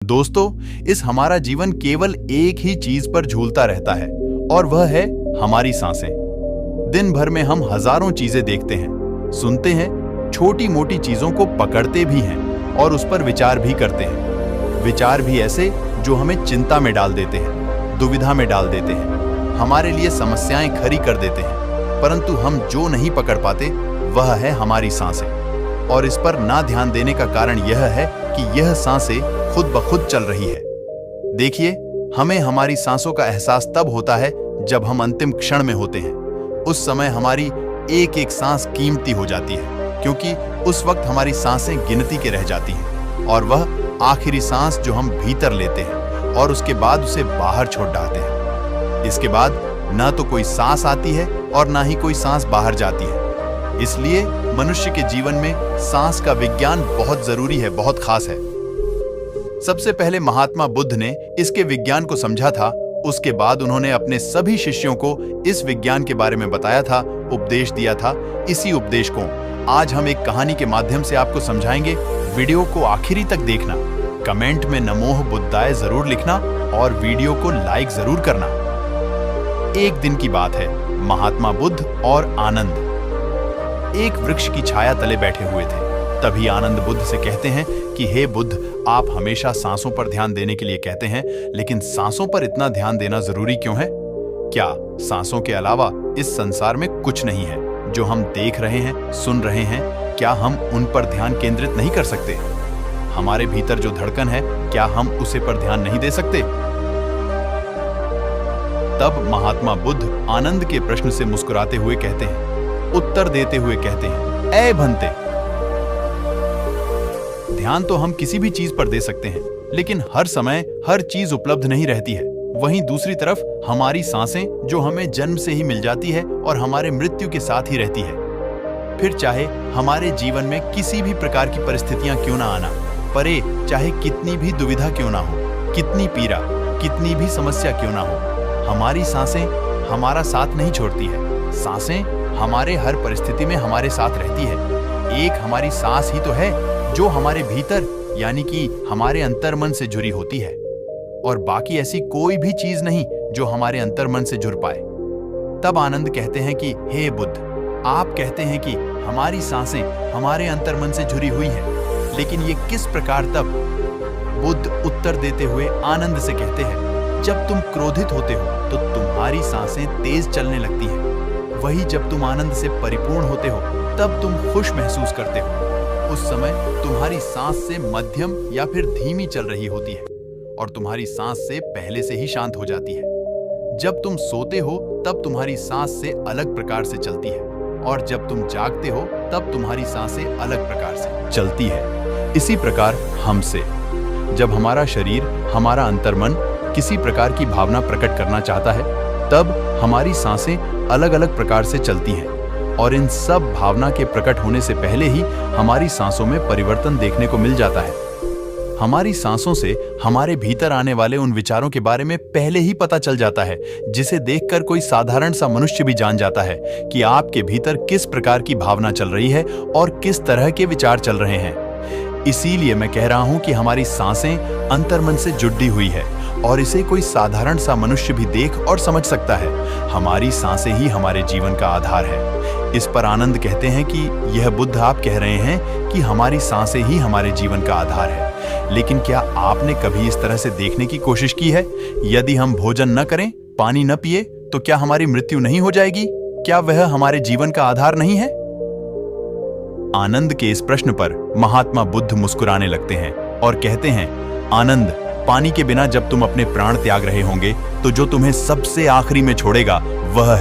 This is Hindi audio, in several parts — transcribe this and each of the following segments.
दोस्तों, इस हमारा जीवन केवल एक ही चीज पर झूलता रहता है और वह है हमारी सांसें। दिन भर में हम हजारों चीजें देखते हैं, सुनते हैं, छोटी मोटी चीजों को पकड़ते भी हैं और उस पर विचार भी करते हैं। विचार भी ऐसे जो हमें चिंता में डाल देते हैं, दुविधा में डाल देते हैं, हमारे लिए समस्याएं खड़ी कर देते हैं। परंतु हम जो नहीं पकड़ पाते वह है हमारी सांसें। और इस पर ना ध्यान देने का कारण यह है कि यह सांसें खुद ब खुद चल रही है। देखिए, हमें हमारी सांसों का एहसास तब होता है जब हम अंतिम क्षण में होते हैं। उस समय हमारी एक एक सांस कीमती हो जाती है, क्योंकि उस वक्त हमारी सांसें गिनती के रह जाती हैं और वह आखिरी सांस जो हम भीतर लेते हैं और उसके बाद उसे बाहर छोड़ डालते हैं। इसके बाद ना तो कोई सांस आती है और ना ही कोई सांस बाहर जाती है। इसलिए मनुष्य के जीवन में सांस का विज्ञान बहुत जरूरी है, बहुत खास है। सबसे पहले महात्मा बुद्ध ने इसके विज्ञान को समझा था। उसके बाद उन्होंने अपने सभी शिष्यों को इस विज्ञान के बारे में बताया था, उपदेश दिया था। इसी उपदेश को आज हम एक कहानी के माध्यम से आपको समझाएंगे। वीडियो को आखिरी तक देखना, कमेंट में नमोः बुद्धाय जरूर लिखना और वीडियो को लाइक जरूर करना। एक दिन की बात है, महात्मा बुद्ध और आनंद एक वृक्ष की छाया तले बैठे हुए थे। तभी आनंद बुद्ध से कहते हैं कि हे बुद्ध, आप हमेशा सांसों पर ध्यान देने के लिए कहते हैं, लेकिन सांसों पर इतना ध्यान देना जरूरी क्यों है? क्या सांसों के अलावा इस संसार में कुछ नहीं है जो हम देख रहे हैं, सुन रहे हैं? क्या हम उन पर ध्यान केंद्रित नहीं कर सकते? हमारे भीतर जो धड़कन है, क्या हम उसे पर ध्यान नहीं दे सकते? तब महात्मा बुद्ध आनंद के प्रश्न से मुस्कुराते हुए कहते हैं, उत्तर देते हुए कहते हैं, ऐ भंते, ध्यान तो हम किसी भी चीज पर दे सकते हैं, लेकिन हर समय हर चीज उपलब्ध नहीं रहती है। वहीं दूसरी तरफ हमारी सांसें जो हमें जन्म से ही मिल जाती है और हमारे मृत्यु के साथ ही रहती है। फिर चाहे हमारे जीवन में किसी भी प्रकार की परिस्थितियां क्यों ना आना परे, चाहे कितनी भी दुविधा क्यों ना हो, कितनी पीड़ा, कितनी भी समस्या क्यों ना हो, हमारी सांसें हमारा साथ नहीं छोड़ती है। सांसें हमारे हर परिस्थिति में हमारे साथ रहती है। एक हमारी सांस ही तो है जो हमारे भीतर यानी कि हमारे अंतर्मन से जुड़ी होती है, और बाकी ऐसी कोई भी चीज नहीं जो हमारे अंतर्मन से जुड़ पाए। तब आनंद कहते हैं कि हे बुद्ध, आप कहते हैं कि हमारी सांसें हमारे अंतर्मन से जुड़ी हुई हैं, लेकिन ये किस प्रकार? तब बुद्ध उत्तर देते हुए आनंद से कहते हैं, जब तुम क्रोधित होते हो तो तुम्हारी सांसें तेज चलने लगती हैं। वही जब तुम आनंद से परिपूर्ण होते हो तब तुम खुश महसूस करते हो। उस समय तुम्हारी सांस से मध्यम या फिर धीमी चल रही होती है और तुम्हारी सांस से पहले से ही शांत हो जाती है। जब तुम सोते हो तब तुम्हारी सांस से अलग प्रकार से चलती है, और जब तुम जागते हो तब तुम्हारी सांसें अलग प्रकार से चलती है। इसी प्रकार हमसे, जब हमारा शरीर, हमारा अंतर्मन किसी प्रकार की भावना प्रकट करना चाहता है, तब हमारी सांसें अलग अलग प्रकार से चलती हैं, और इन सब भावना के प्रकट होने से पहले ही हमारी सांसों में परिवर्तन देखने को मिल जाता है। हमारी सांसों से हमारे भीतर आने वाले उन विचारों के बारे में पहले ही पता चल जाता है, जिसे देखकर कोई साधारण सा मनुष्य भी जान जाता है कि आपके भीतर किस प्रकार की भावना चल रही है और किस तरह के विचार चल रहे हैं। इसीलिए मैं कह रहा हूं कि हमारी सांसें अंतर्मन से जुड़ी हुई है, और इसे कोई साधारण सा मनुष्य भी देख और समझ सकता है। हमारी सांसें ही हमारे जीवन का आधार है। इस पर आनंद कहते हैं कि यह बुद्ध, आप कह रहे हैं कि हमारी सांसें ही हमारे जीवन का आधार है, लेकिन क्या आपने कभी इस तरह से देखने की कोशिश की है? यदि हम भोजन न करें, पानी न पिए, तो क्या हमारी मृत्यु नहीं हो जाएगी? क्या वह हमारे जीवन का आधार नहीं है? आनंद के इस प्रश्न पर महात्मा बुद्ध मुस्कुराने लगते हैं और कहते हैं, आनंद, पानी के बिना जब तुम अपने प्राण त्याग रहे होंगे तो जो तुम्हें सबसे आखिरी में छोड़ेगा वह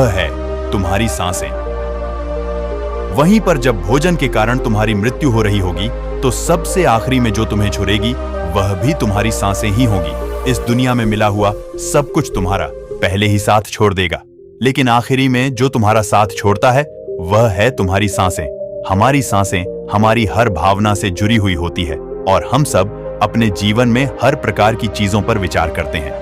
है तुम्हारी सांसें। वहीं पर जब भोजन के कारण तुम्हारी मृत्यु हो रही होगी तो सबसे आखिरी में जो तुम्हें छोड़ेगी वह भी तुम्हारी सांसें ही होगी। इस दुनिया में मिला हुआ सब कुछ तुम्हारा पहले ही साथ छोड़ देगा, लेकिन आखिरी में जो तुम्हारा साथ छोड़ता है वह है तुम्हारी सांसें। हमारी सांसें हमारी हर भावना से जुड़ी हुई होती है, और हम सब अपने जीवन में हर प्रकार की चीजों पर विचार करते हैं,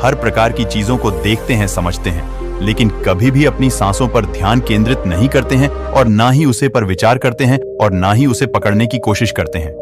हर प्रकार की चीजों को देखते हैं, समझते हैं, लेकिन कभी भी अपनी सांसों पर ध्यान केंद्रित नहीं करते हैं, और ना ही उसे पर विचार करते हैं, और ना ही उसे पकड़ने की कोशिश करते हैं।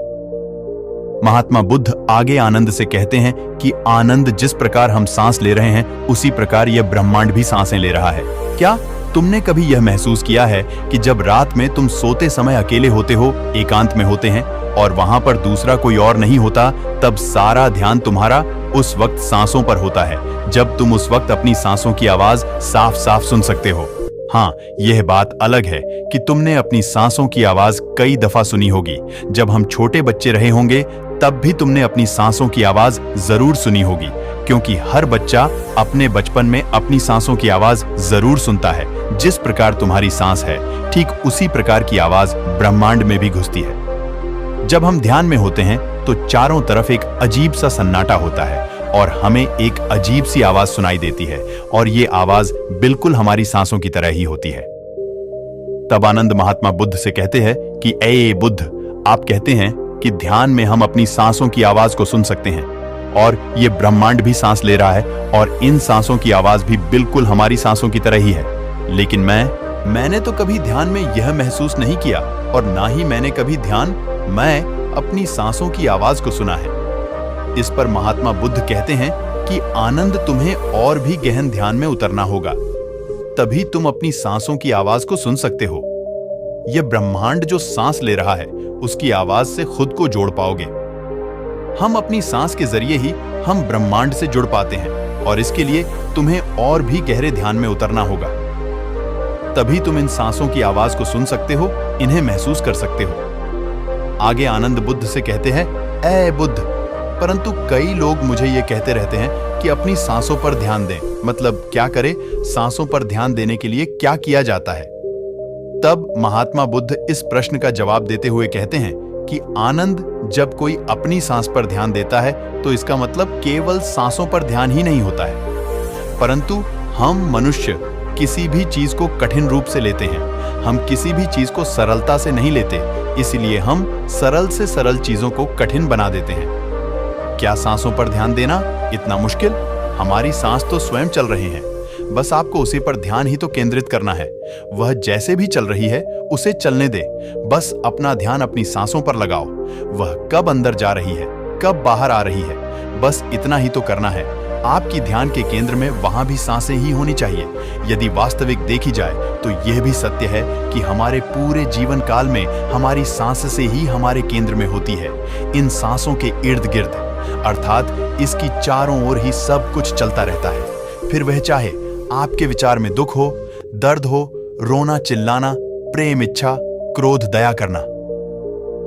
महात्मा बुद्ध आगे आनंद से कहते हैं कि आनंद जिस प्रकार हम सांस ले रहे हैं उसी प्रकार यह ब्रह्मांड भी सांसें ले रहा है। क्या तुमने कभी यह महसूस किया है कि जब रात में तुम सोते समय अकेले होते हो, एकांत में होते हैं और वहां पर दूसरा कोई और नहीं होता, तब सारा ध्यान तुम्हारा उस वक्त सांसों पर होता है, जब तुम उस वक्त अपनी सांसों की आवाज साफ साफ सुन सकते हो। हाँ, यह बात अलग है कि तुमने अपनी सांसों की आवाज कई दफा सुनी होगी। जब हम छोटे बच्चे रहे होंगे तब भी तुमने अपनी सांसों की आवाज जरूर सुनी होगी, क्योंकि हर बच्चा अपने बचपन में अपनी सांसों की आवाज जरूर सुनता है। जिस प्रकार तुम्हारी सांस है, ठीक उसी प्रकार की आवाज ब्रह्मांड में भी घुसती है। जब हम ध्यान में होते हैं तो चारों तरफ एक अजीब सा सन्नाटा होता है और हमें एक अजीब सी आवाज सुनाई देती है, और ये आवाज बिल्कुल हमारी सांसों की तरह ही होती है। तब आनंद महात्मा बुद्ध से कहते हैं कि ए बुद्ध, आप कहते हैं कि ध्यान में हम अपनी सांसों की आवाज को सुन सकते हैं, और ये ब्रह्मांड भी सांस ले रहा है और इन सांसों की आवाज भी बिल्कुल हमारी सांसों की तरह ही है। लेकिन मैंने तो कभी ध्यान में यह महसूस नहीं किया, और ना ही मैंने कभी मैं अपनी सांसों की आवाज को सुना है। इस पर महात्मा बुद्ध कहते हैं कि आनंद, तुम्हें और भी गहन ध्यान में उतरना होगा, तभी तुम अपनी सांसों की आवाज को सुन सकते हो। यह ब्रह्मांड जो सांस ले रहा है उसकी आवाज से खुद को जोड़ पाओगे। हम अपनी सांस के जरिए ही हम ब्रह्मांड से जुड़ पाते हैं, और इसके लिए तुम्हें और भी गहरे ध्यान में उतरना होगा, तभी तुम इन सांसों की आवाज को सुन सकते हो, इन्हें महसूस कर सकते हो। आगे आनंद बुद्ध से कहते हैं, ए बुद्ध, परंतु कई लोग मुझे ये कहते रहते हैं कि अपनी सांसों पर ध्यान दें। मतलब क्या करें? सांसों पर ध्यान देने के लिए क्या किया जाता है? तब महात्मा बुद्ध इस प्रश्न का जवाब देते हुए कहते हैं कि आनंद, जब कोई अपनी सांस पर ध्यान देता है तो इसका मतलब केवल सांसों पर ध्यान ही नहीं होता है, परंतु हम मनुष्य किसी भी चीज को कठिन रूप से लेते हैं। हम किसी भी चीज को सरलता से नहीं लेते, इसलिए हम सरल से सरल चीजों को कठिन बना देते हैं। क्या सांसों पर ध्यान देना इतना मुश्किल? हमारी सांस तो स्वयं चल रहे हैं, बस आपको उसी पर ध्यान ही तो केंद्रित करना है। वह जैसे भी चल रही है उसे चलने दे, बस अपना ध्यान अपनी सांसों पर लगाओ। वह कब अंदर जा रही है, कब बाहर आ रही है, बस इतना ही तो करना है। आपकी ध्यान के केंद्र में वहां भी सांसें ही होनी चाहिए। यदि वास्तविक देखी जाए तो यह भी सत्य है कि हमारे पूरे जीवन काल में हमारी सांस से ही हमारे केंद्र में होती है। इन सांसों के इर्द गिर्द, अर्थात इसकी चारों ओर ही सब कुछ चलता रहता है। फिर वह चाहे आपके विचार में दुख हो, दर्द हो, रोना, चिल्लाना, प्रेम, इच्छा, क्रोध, दया करना,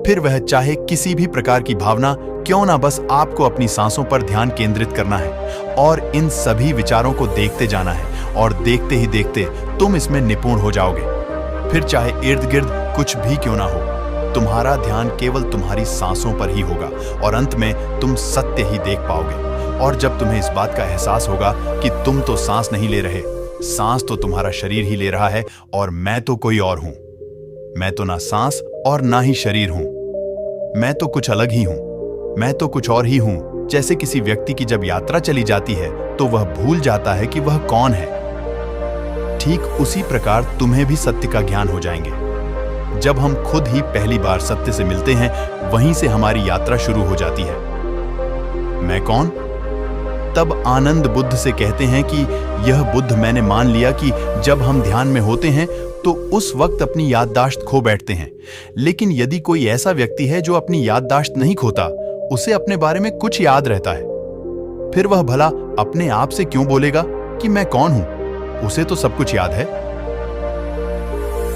फिर वह चाहे किसी भी प्रकार की भावना क्यों ना, बस आपको अपनी सांसों पर ध्यान केंद्रित करना है और इन सभी विचारों को देखते जाना है, और देखते ही देखते तुम इसमें निपुण हो जाओगे। फिर चाहे इर्द गिर्द कुछ भी क्यों ना हो, तुम्हारा ध्यान केवल तुम्हारी सांसों पर ही होगा, और अंत में तुम सत्य ही देख पाओगे। और जब तुम्हें इस बात का एहसास होगा कि तुम तो सांस नहीं ले रहे, सांस तो तुम्हारा शरीर ही ले रहा है, और मैं तो कोई और हूं। मैं तो ना सांस और ना ही शरीर हूं, मैं तो कुछ अलग ही हूं, मैं तो कुछ और ही हूं। जैसे किसी व्यक्ति की जब यात्रा चली जाती है तो वह भूल जाता है कि वह कौन है, ठीक उसी प्रकार तुम्हें भी सत्य का ज्ञान हो जाएंगे। जब हम खुद ही पहली बार सत्य से मिलते हैं, वहीं से हमारी यात्रा शुरू हो जाती है। मैं कौन? तब आनंद बुद्ध से कहते हैं कि यह बुद्ध, मैंने मान लिया कि जब हम ध्यान में होते हैं तो उस वक्त अपनी याददाश्त खो बैठते हैं। लेकिन यदि कोई ऐसा व्यक्ति है जो अपनी याददाश्त नहीं खोता, उसे अपने बारे में कुछ याद रहता है, फिर वह भला अपने आप से क्यों बोलेगा कि मैं कौन हूं? उसे तो सब कुछ याद है।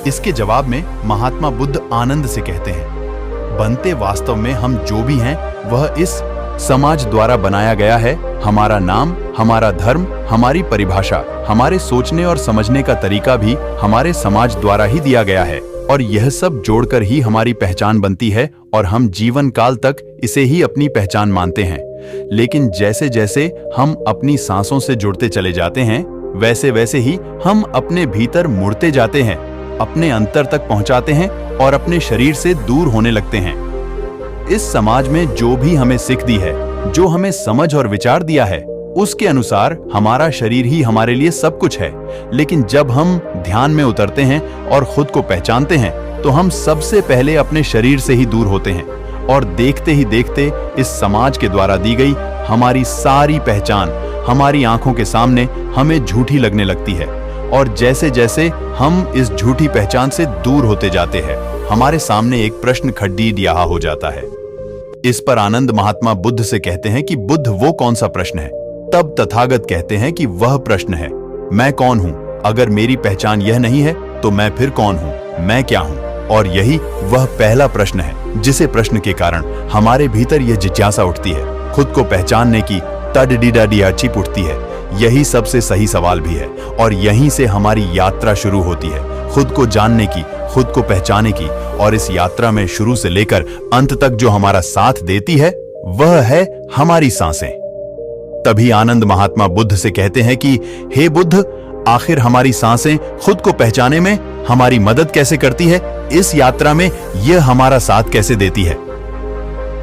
इसके जवाब में महात्मा बुद्ध आनंद से कहते हैं, बनते वास्तव में हम जो भी हैं वह इस समाज द्वारा बनाया गया है। हमारा नाम, हमारा धर्म, हमारी परिभाषा, हमारे सोचने और समझने का तरीका भी हमारे समाज द्वारा ही दिया गया है, और यह सब जोड़कर ही हमारी पहचान बनती है, और हम जीवन काल तक इसे ही अपनी पहचान मानते हैं। लेकिन जैसे जैसे हम अपनी सांसों से जुड़ते चले जाते हैं, वैसे वैसे ही हम अपने भीतर मुड़ते जाते हैं, अपने अंतर तक पहुंचाते हैं और अपने शरीर से दूर होने लगते हैं। इस समाज में जो भी हमें सीख दी है, जो हमें समझ और विचार दिया है, उसके अनुसार हमारा शरीर ही हमारे लिए सब कुछ है। लेकिन जब हम ध्यान में उतरते हैं और खुद को पहचानते हैं, तो हम सबसे पहले अपने शरीर से ही दूर होते हैं और देखते ही देखते इस समाज के द्वारा दी गई हमारी सारी पहचान हमारी आंखों के सामने हमें झूठी लगने लगती है। और जैसे जैसे हम इस झूठी पहचान से दूर होते जाते हैं, हमारे सामने एक प्रश्न खड़ीड यहाँ हो जाता है। इस पर आनंद महात्मा बुद्ध से कहते हैं कि बुद्ध, वो कौन सा प्रश्न है? तब तथागत कहते हैं कि वह प्रश्न है, मैं कौन हूं? अगर मेरी पहचान यह नहीं है तो मैं फिर कौन हूं? मैं क्या हूं? और यही वह पहला प्रश्न है जिसे प्रश्न के कारण हमारे भीतर यह जिज्ञासा उठती है, खुद को पहचानने की तडडीडाडिया चिप उठती है। यही सबसे सही सवाल भी है और यहीं से हमारी यात्रा शुरू होती है, खुद को जानने की, खुद को पहचाने की। और इस यात्रा में शुरू से लेकर अंत तक जो हमारा साथ देती है वह है हमारी सांसें। तभी आनंद महात्मा बुद्ध से कहते हैं कि हे बुद्ध, आखिर हमारी सांसें खुद को पहचाने में हमारी मदद कैसे करती है? इस यात्रा में यह हमारा साथ कैसे देती है?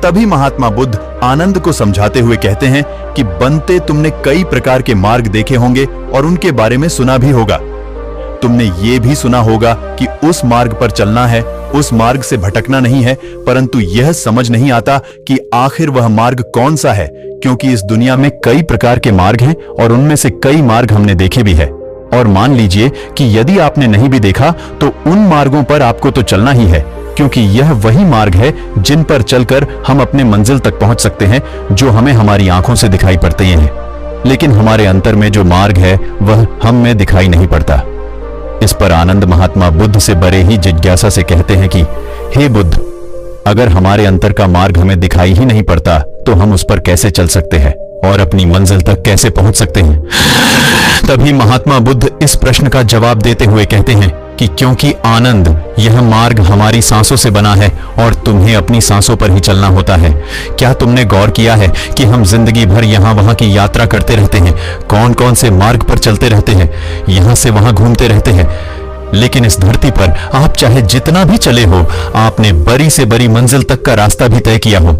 तभी महात्मा बुद्ध आनंद को समझाते हुए कहते हैं कि बनते तुमने कई प्रकार के मार्ग देखे होंगे और उनके बारे में सुना भी होगा। तुमने ये भी सुना होगा कि उस मार्ग पर चलना है, उस मार्ग से भटकना नहीं है, परंतु यह समझ नहीं आता कि आखिर वह मार्ग कौन सा है, क्योंकि इस दुनिया में कई प्रकार के मार्ग हैं और उनमें से कई मार्ग हमने देखे भी है। और मान लीजिए कि यदि आपने नहीं भी देखा तो उन मार्गों पर आपको तो चलना ही है, क्योंकि यह वही मार्ग है जिन पर चलकर हम अपने मंजिल तक पहुंच सकते हैं, जो हमें हमारी आंखों से दिखाई पड़ते हैं। लेकिन हमारे अंतर में जो मार्ग है वह हम में दिखाई नहीं पड़ता। इस पर आनंद महात्मा बुद्ध से बड़े ही जिज्ञासा से कहते हैं कि हे बुद्ध, अगर हमारे अंतर का मार्ग हमें दिखाई ही नहीं पड़ता तो हम उस पर कैसे चल सकते हैं और अपनी मंजिल तक कैसे पहुंच सकते हैं? तभी महात्मा बुद्ध इस प्रश्न का जवाब देते हुए कहते हैं कि क्योंकि आनंद, यह मार्ग हमारी सांसों से बना है और तुम्हें अपनी सांसों पर ही चलना होता है। क्या तुमने गौर किया है कि हम जिंदगी भर यहाँ वहां की यात्रा करते रहते हैं, कौन कौन से मार्ग पर चलते रहते हैं, यहां से वहां घूमते रहते हैं, लेकिन इस धरती पर आप चाहे जितना भी चले हो, आपने बड़ी से बड़ी मंजिल तक का रास्ता भी तय किया हो,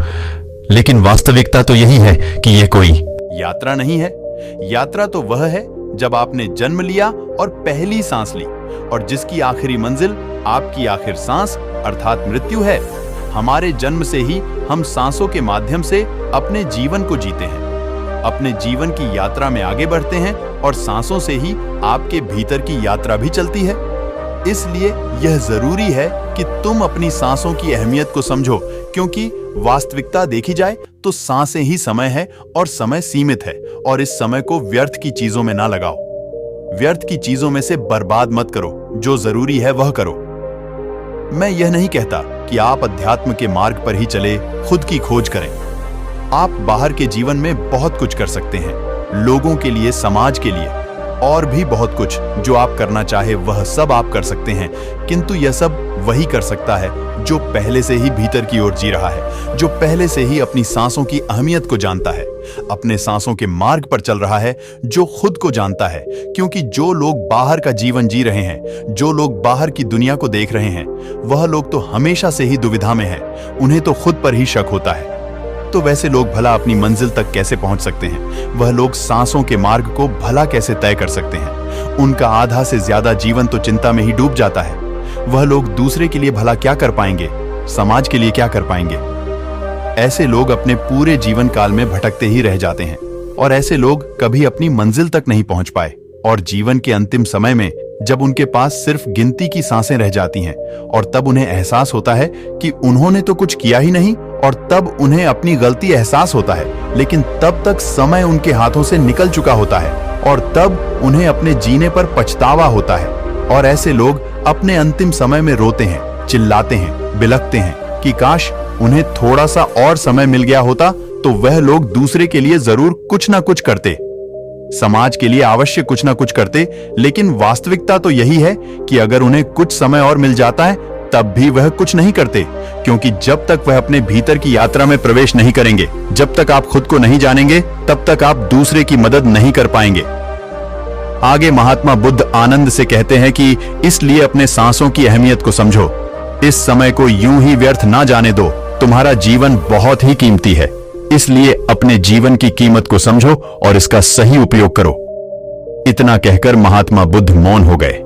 लेकिन वास्तविकता तो यही है कि यह कोई यात्रा नहीं है। यात्रा तो वह है जब आपने जन्म लिया और पहली सांस ली, और जिसकी आखिरी मंजिल आपकी आखिर सांस अर्थात मृत्यु है। हमारे जन्म से ही हम सांसों के माध्यम से अपने जीवन को जीते हैं, अपने जीवन की यात्रा में आगे बढ़ते हैं, और सांसों से ही आपके भीतर की यात्रा भी चलती है। इसलिए यह जरूरी है कि तुम अपनी सांसों की अहमियत को समझो, क्योंकि वास्तविकता देखी जाए तो सांसें ही समय है और समय सीमित है, और इस समय को व्यर्थ की चीजों में ना लगाओ। व्यर्थ की चीजों में से बर्बाद मत करो, जो जरूरी है वह करो। मैं यह नहीं कहता कि आप अध्यात्म के मार्ग पर ही चले खुद की खोज करें। आप बाहर के जीवन में बहुत कुछ कर सकते हैं, लोगों के लिए, समाज के लिए, और भी बहुत कुछ जो आप करना चाहे वह सब आप कर सकते हैं। किंतु यह सब वही कर सकता है जो पहले से ही भीतर की ओर जी रहा है, जो पहले से ही अपनी सांसों की अहमियत को जानता है, अपने सांसों के मार्ग पर चल रहा है, जो खुद को जानता है। क्योंकि जो लोग बाहर का जीवन जी रहे हैं, जो लोग बाहर की दुनिया को देख रहे हैं, वह लोग तो हमेशा से ही दुविधा में हैं। उन्हें तो खुद पर ही शक होता है। तो वैसे लोग भला अपनी मंजिल तक कैसे पहुंच सकते हैं? वह लोग सांसों के मार्ग को भला कैसे तय कर सकते हैं? उनका आधा से ज्यादा जीवन तो चिंता में ही डूब जाता है। वह लोग दूसरे के लिए भला क्या कर पाएंगे? समाज के लिए क्या कर पाएंगे? ऐसे लोग अपने पूरे जीवन काल में भटकते ही रह जाते हैं, और ऐसे लोग कभी अपनी मंजिल तक नहीं पहुंच पाए। और जीवन के अंतिम समय में जब उनके पास सिर्फ गिनती की सांसें रह जाती हैं, और तब उन्हें एहसास होता है कि उन्होंने तो कुछ किया ही नहीं, और तब उन्हें अपनी गलती एहसास होता है, लेकिन तब तक समय उनके हाथों से निकल चुका होता है, और तब उन्हें अपने जीने पर पछतावा होता है। और ऐसे लोग अपने अंतिम समय में रोते हैं, चिल्लाते हैं, बिलखते हैं कि काश उन्हें थोड़ा सा और समय मिल गया होता तो वह लोग दूसरे के लिए जरूर कुछ ना कुछ करते, समाज के लिए अवश्य कुछ ना कुछ करते। लेकिन वास्तविकता तो यही है कि अगर उन्हें कुछ समय और मिल जाता है तब भी वह कुछ नहीं करते, क्योंकि जब तक वह अपने भीतर की यात्रा में प्रवेश नहीं करेंगे, जब तक आप खुद को नहीं जानेंगे, तब तक आप दूसरे की मदद नहीं कर पाएंगे। आगे महात्मा बुद्ध आनंद से कहते हैं कि इसलिए अपने सांसों की अहमियत को समझो, इस समय को यूं ही व्यर्थ ना जाने दो। तुम्हारा जीवन बहुत ही कीमती है, इसलिए अपने जीवन की कीमत को समझो और इसका सही उपयोग करो। इतना कहकर महात्मा बुद्ध मौन हो गए।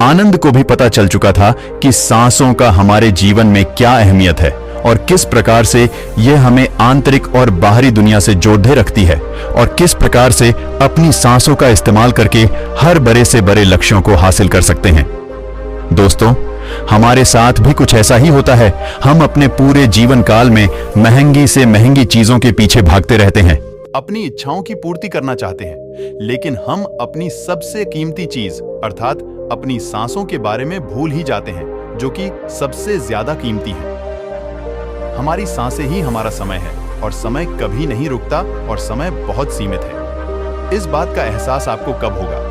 आनंद को भी पता चल चुका था कि सांसों का हमारे जीवन में क्या अहमियत है और किस प्रकार से यह हमें आंतरिक और बाहरी दुनिया से जोड़े रखती है और किस प्रकार से अपनी सांसों का इस्तेमाल करके हर बड़े से बड़े लक्ष्यों को हासिल कर सकते हैं। दोस्तों, हमारे साथ भी कुछ ऐसा ही होता है। हम अपने पूरे जीवन काल में महंगी से महंगी चीजों के पीछे भागते रहते हैं, अपनी इच्छाओं की पूर्ति करना चाहते हैं, लेकिन हम अपनी सबसे कीमती चीज अर्थात अपनी सांसों के बारे में भूल ही जाते हैं, जो कि सबसे ज्यादा कीमती है। हमारी सांसें ही हमारा समय है और समय कभी नहीं रुकता और समय बहुत सीमित है। इस बात का एहसास आपको कब होगा?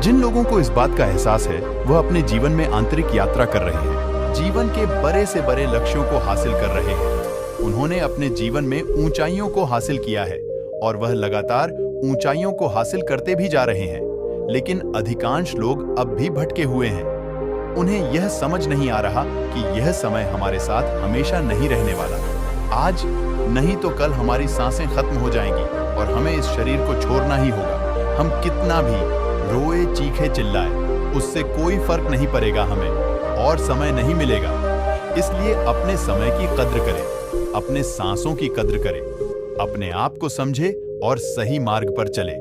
जिन लोगों को इस बात का एहसास है वह अपने जीवन में आंतरिक यात्रा कर रहे हैं, जीवन के बड़े से बड़े लक्ष्यों को हासिल कर रहे हैं। उन्होंने अपने जीवन में ऊंचाइयों को हासिल किया है और वह लगातार ऊंचाइयों को हासिल करते भी जा रहे हैं, लेकिन अधिकांश लोग अब भी भटके हुए हैं। उन्हें यह समझ नहीं आ रहा कि यह समय हमारे साथ हमेशा नहीं रहने वाला। आज नहीं तो कल हमारी सांसें खत्म हो जाएंगी और हमें इस शरीर को छोड़ना ही होगा। हम कितना भी रोए चीखे चिल्लाए, उससे कोई फर्क नहीं पड़ेगा, हमें और समय नहीं मिलेगा। इसलिए अपने समय की कद्र करें, अपने सांसों की कद्र करें, अपने आप को समझे और सही मार्ग पर चले।